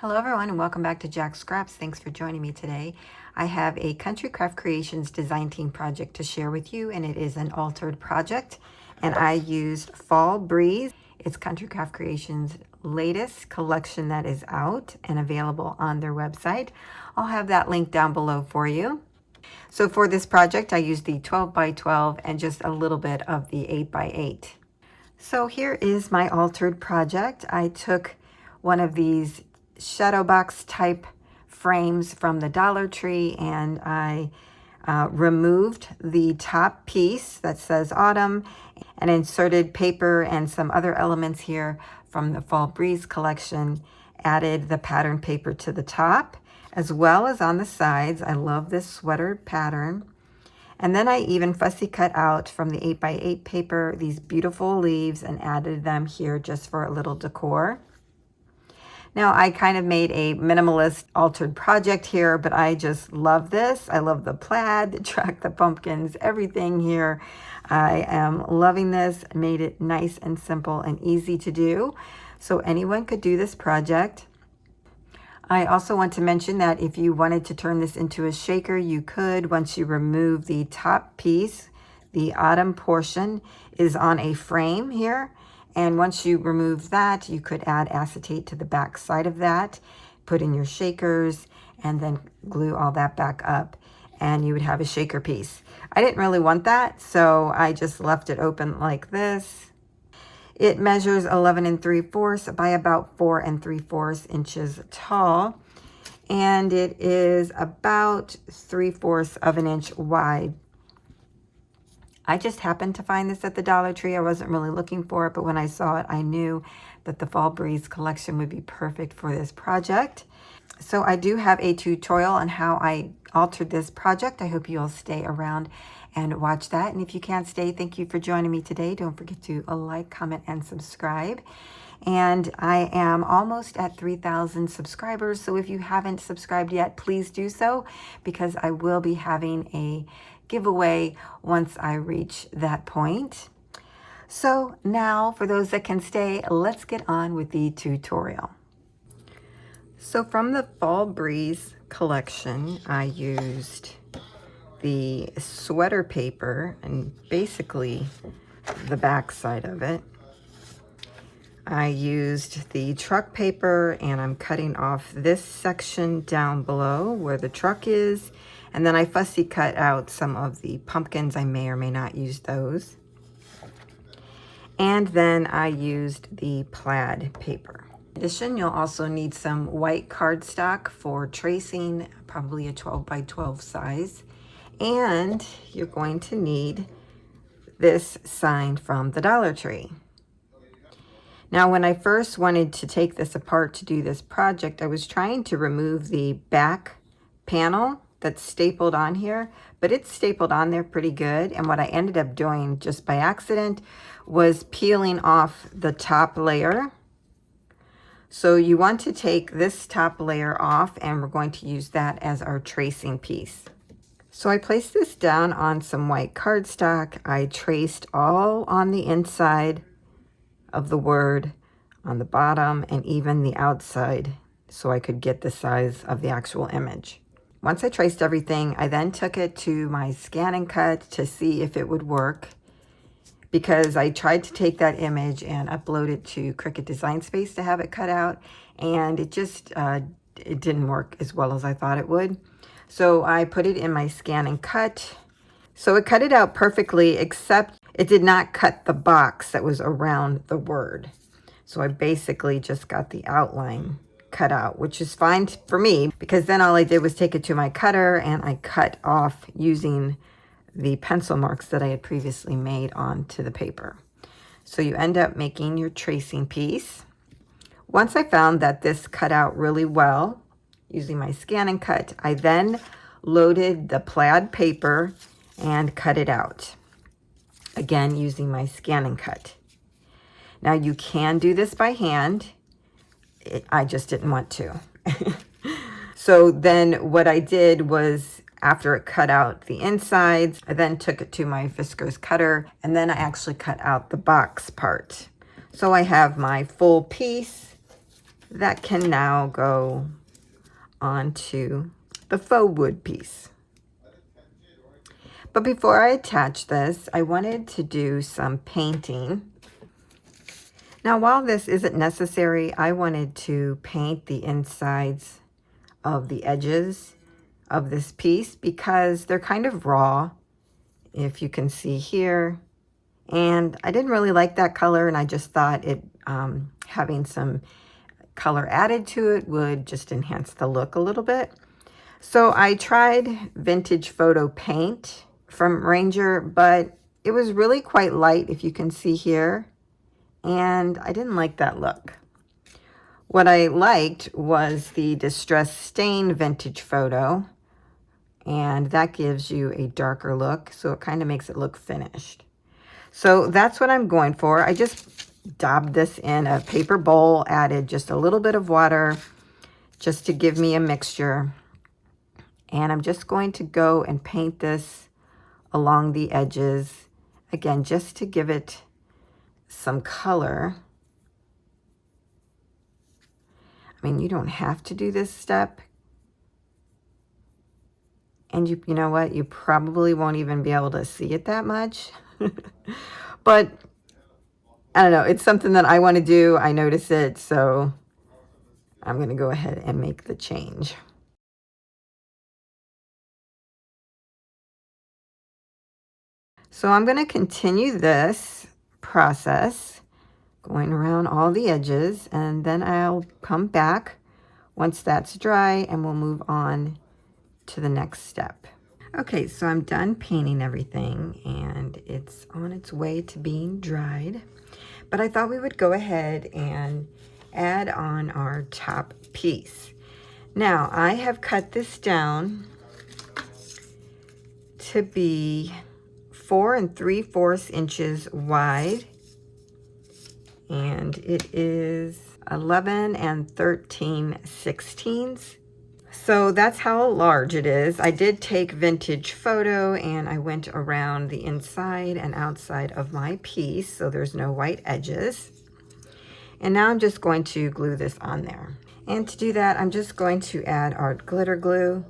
Hello everyone and welcome back to Jacqs Scraps. Thanks for joining me today. I have a Country Craft Creations design team project to share with you, and it is an altered project, and I used Fall Breeze. It's Country Craft Creations' latest collection that is out and available on their website. I'll have that link down below for you. So for this project I used the 12 by 12 and just a little bit of the 8 by 8. So here is my altered project. I took one of these shadow box type frames from the Dollar Tree, and I removed the top piece that says autumn and inserted paper and some other elements here from the Fall Breeze collection. Added the pattern paper to the top as well as on the sides. I love this sweater pattern. And then I even fussy cut out from the 8 by 8 paper these beautiful leaves and added them here just for a little decor. Now I kind of made a minimalist altered project here, but I just love this. I love the plaid, the truck, the pumpkins, everything here. I am loving this. Made it nice and simple and easy to do, so anyone could do this project. I also want to mention that if you wanted to turn this into a shaker, you could. Once you remove the top piece, the autumn portion is on a frame here. And once you remove that, you could add acetate to the back side of that, put in your shakers, and then glue all that back up, and you would have a shaker piece. I didn't really want that, so I just left it open like this. It measures 11 3/4 by about 4 3/4 inches tall, and it is about 3/4 of an inch wide. I just happened to find this at the Dollar Tree. I wasn't really looking for it, but when I saw it, I knew that the Fall Breeze collection would be perfect for this project. So I do have a tutorial on how I altered this project. I hope you'll stay around and watch that. And if you can't stay, thank you for joining me today. Don't forget to like, comment, and subscribe. And I am almost at 3,000 subscribers. So if you haven't subscribed yet, please do so, because I will be having a giveaway once I reach that point. So now, for those that can stay, let's get on with the tutorial. So from the Fall Breeze collection, I used the sweater paper and basically the back side of it. I used the truck paper, and I'm cutting off this section down below where the truck is. And then I fussy cut out some of the pumpkins. I may or may not use those. And then I used the plaid paper. In addition, you'll also need some white cardstock for tracing, probably a 12 by 12 size. And you're going to need this sign from the Dollar Tree. Now, when I first wanted to take this apart to do this project, I was trying to remove the back panel that's stapled on here, but it's stapled on there pretty good. And what I ended up doing just by accident was peeling off the top layer. So you want to take this top layer off, and we're going to use that as our tracing piece. So I placed this down on some white cardstock. I traced all on the inside of the word, on the bottom, and even the outside, so I could get the size of the actual image. Once I traced everything, I then took it to my scan and cut to see if it would work, because I tried to take that image and upload it to Cricut Design Space to have it cut out, and it just it didn't work as well as I thought it would. So I put it in my scan and cut. So it cut it out perfectly, except it did not cut the box that was around the word. So I basically just got the outline cut out, which is fine for me, because then all I did was take it to my cutter and I cut off using the pencil marks that I had previously made onto the paper. So you end up making your tracing piece. Once I found that this cut out really well using my scan and cut, I then loaded the plaid paper and cut it out, again using my scan and cut. Now you can do this by hand. I just didn't want to. So then what I did was, after it cut out the insides, I then took it to my Fiskars cutter, and then I actually cut out the box part. So I have my full piece, that can now go onto the faux wood piece. But before I attach this, I wanted to do some painting. Now, while this isn't necessary, I wanted to paint the insides of the edges of this piece because they're kind of raw, if you can see here. And I didn't really like that color, and I just thought it having some color added to it would just enhance the look a little bit. So I tried vintage photo paint from Ranger, but it was really quite light, if you can see here, and I didn't like that look. What I liked was the Distress Stain vintage photo, and that gives you a darker look, so it kind of makes it look finished. So that's what I'm going for. I just daubed this in a paper bowl, added just a little bit of water just to give me a mixture. And I'm just going to go and paint this along the edges, again, just to give it some color. I mean, you don't have to do this step. And you know what? You probably won't even be able to see it that much. But I don't know. It's something that I want to do. I notice it, so I'm going to go ahead and make the change. So I'm going to continue this process, going around all the edges, and then I'll come back once that's dry and we'll move on to the next step. Okay, so I'm done painting everything and it's on its way to being dried. But I thought we would go ahead and add on our top piece. Now, I have cut this down to be 4 3/4 inches wide, and it is 11 13/16. So that's how large it is. I did take vintage photo and I went around the inside and outside of my piece so there's no white edges. And now I'm just going to glue this on there. And to do that, I'm just going to add our glitter glue.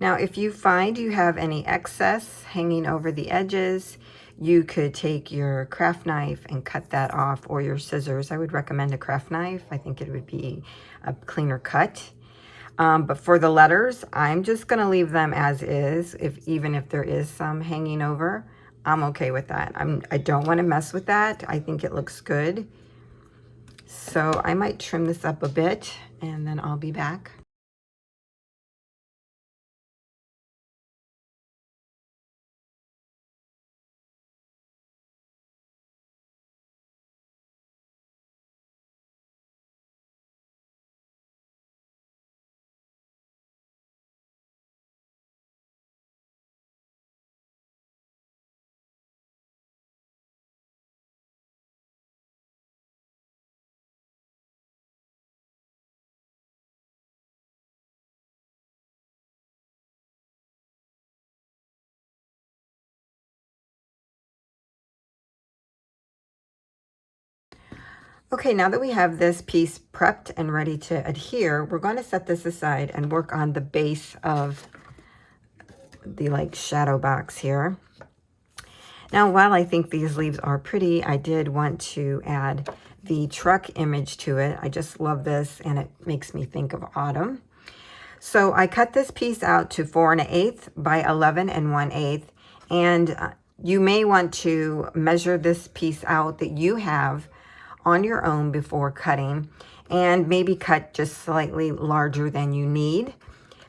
Now, if you find you have any excess hanging over the edges, you could take your craft knife and cut that off, or your scissors. I would recommend a craft knife. I think it would be a cleaner cut. But for the letters, I'm just going to leave them as is. Even if there is some hanging over, I'm okay with that. I don't want to mess with that. I think it looks good. So I might trim this up a bit and then I'll be back. Okay, now that we have this piece prepped and ready to adhere, we're going to set this aside and work on the base of the shadow box here. Now, while I think these leaves are pretty, I did want to add the truck image to it. I just love this and it makes me think of autumn. So I cut this piece out to 4 1/8 by 11 1/8, and you may want to measure this piece out that you have on your own before cutting, and maybe cut just slightly larger than you need,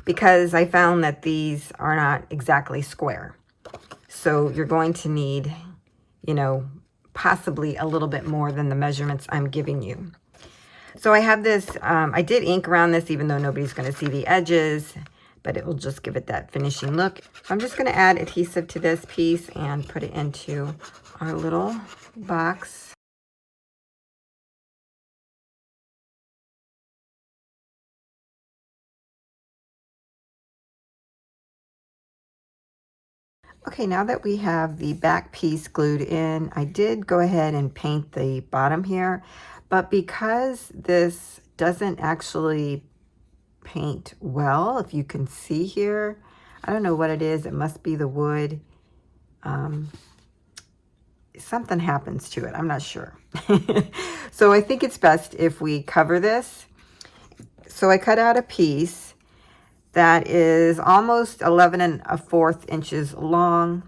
because I found that these are not exactly square. So you're going to need, possibly a little bit more than the measurements I'm giving you. So I have this, I did ink around this even though nobody's going to see the edges, but it will just give it that finishing look. I'm just going to add adhesive to this piece and put it into our little box. Okay, now that we have the back piece glued in, I did go ahead and paint the bottom here, but because this doesn't actually paint well, if you can see here, I don't know what it is. It must be the wood. Something happens to it. I'm not sure. So I think it's best if we cover this. So I cut out a piece that is almost 11 1/4 inches long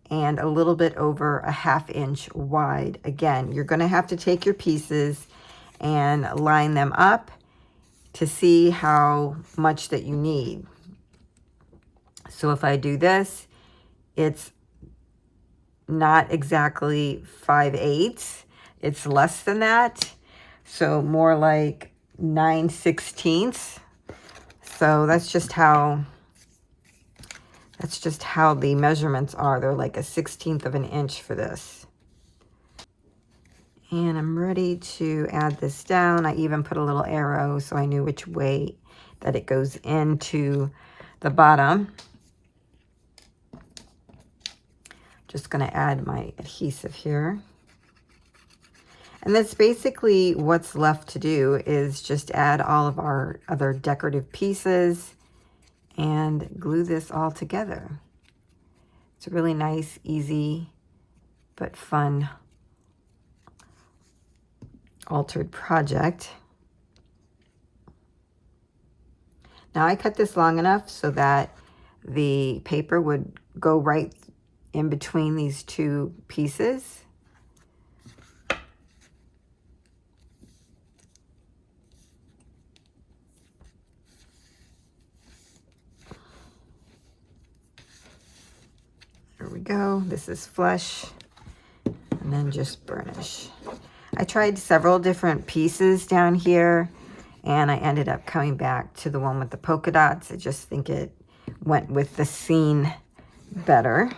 and a little bit over a 1/2 inch wide. Again, you're going to have to take your pieces and line them up to see how much that you need. So if I do this, it's not exactly 5/8. It's less than that. So more like 9/16. So that's just how the measurements are. They're like a 1/16 of an inch for this. And I'm ready to add this down. I even put a little arrow so I knew which way that it goes into the bottom. Just going to add my adhesive here. And that's basically what's left to do, is just add all of our other decorative pieces and glue this all together. It's a really nice, easy, but fun altered project. Now I cut this long enough so that the paper would go right in between these two pieces. There we go. This is flush, and then just burnish. I tried several different pieces down here, and I ended up coming back to the one with the polka dots. I just think it went with the scene better.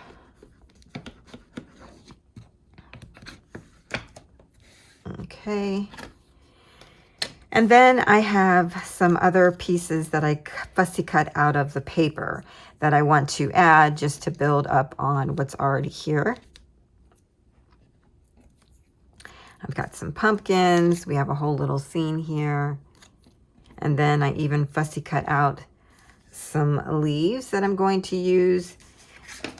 Okay. And then I have some other pieces that I fussy cut out of the paper that I want to add just to build up on what's already here. I've got some pumpkins. We have a whole little scene here. And then I even fussy cut out some leaves that I'm going to use.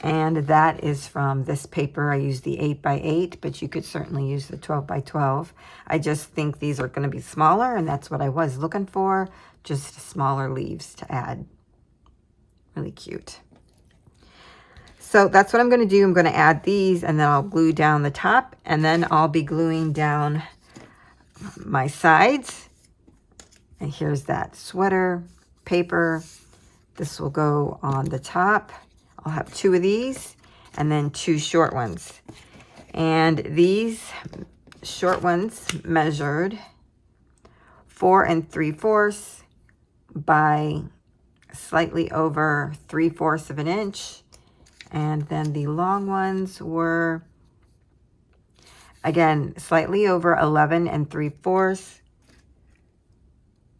And that is from this paper. I used the 8x8, but you could certainly use the 12x12. I just think these are going to be smaller, and that's what I was looking for. Just smaller leaves to add. Really cute. So that's what I'm going to do. I'm going to add these, and then I'll glue down the top, and then I'll be gluing down my sides. And here's that sweater paper. This will go on the top. I'll have 2 of these and then 2 short ones. And these short ones measured 4 3/4 by slightly over 3/4 of an inch. And then the long ones were, again, slightly over 11 3/4.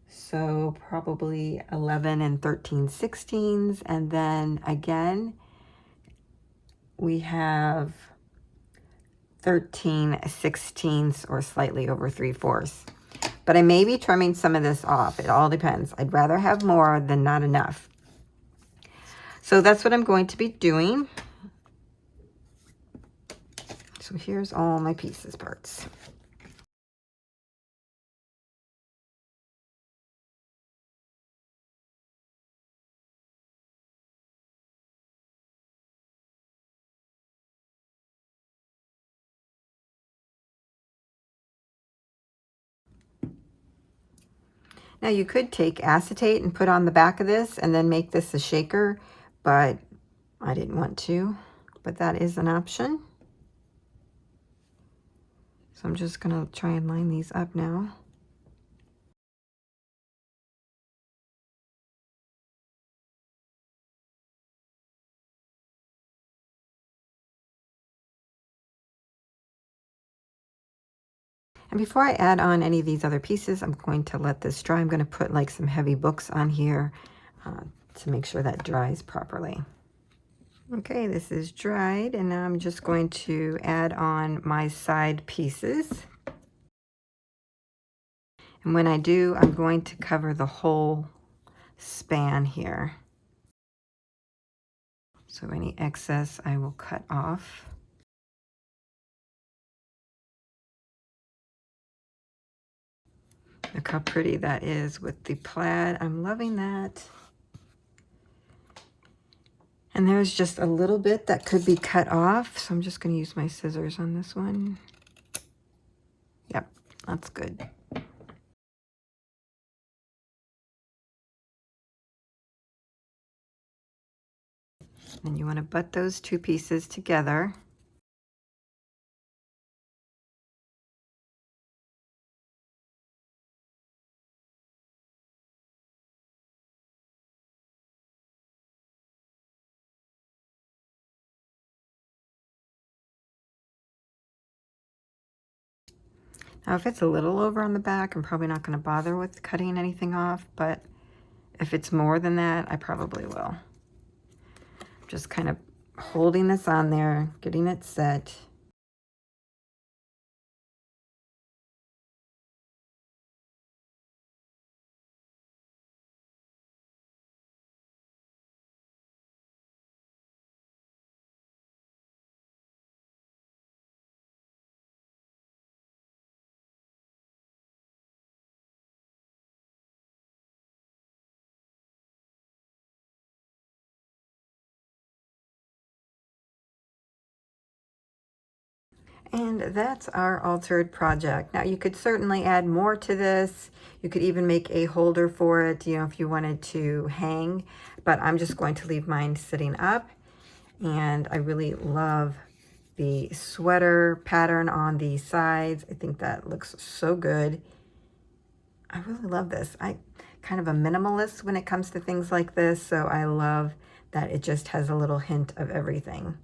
So probably 11 13/16. And then again, we have 13/16 or slightly over 3/4. But I may be trimming some of this off. It all depends. I'd rather have more than not enough. So that's what I'm going to be doing. So here's all my pieces parts. Now you could take acetate and put on the back of this and then make this a shaker, but I didn't want to, but that is an option. So I'm just gonna try and line these up now. And before I add on any of these other pieces, I'm going to let this dry. I'm going to put like some heavy books on here to make sure that dries properly. Okay, this is dried, and now I'm just going to add on my side pieces. And when I do, I'm going to cover the whole span here. So any excess I will cut off. Look how pretty that is with the plaid. I'm loving that. And there's just a little bit that could be cut off, so I'm just going to use my scissors on this one. Yep, that's good. And you want to butt those two pieces together. Now, if it's a little over on the back, I'm probably not going to bother with cutting anything off, but if it's more than that, I probably will. Just kind of holding this on there, getting it set. And that's our altered project. Now you could certainly add more to this. You could even make a holder for it, you know, if you wanted to hang, but I'm just going to leave mine sitting up. And I really love the sweater pattern on the sides. I think that looks so good. I really love this. I kind of a minimalist when it comes to things like this, so I love that it just has a little hint of everything.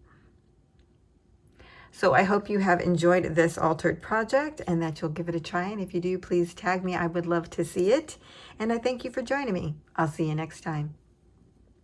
So I hope you have enjoyed this altered project and that you'll give it a try. And if you do, please tag me. I would love to see it. And I thank you for joining me. I'll see you next time.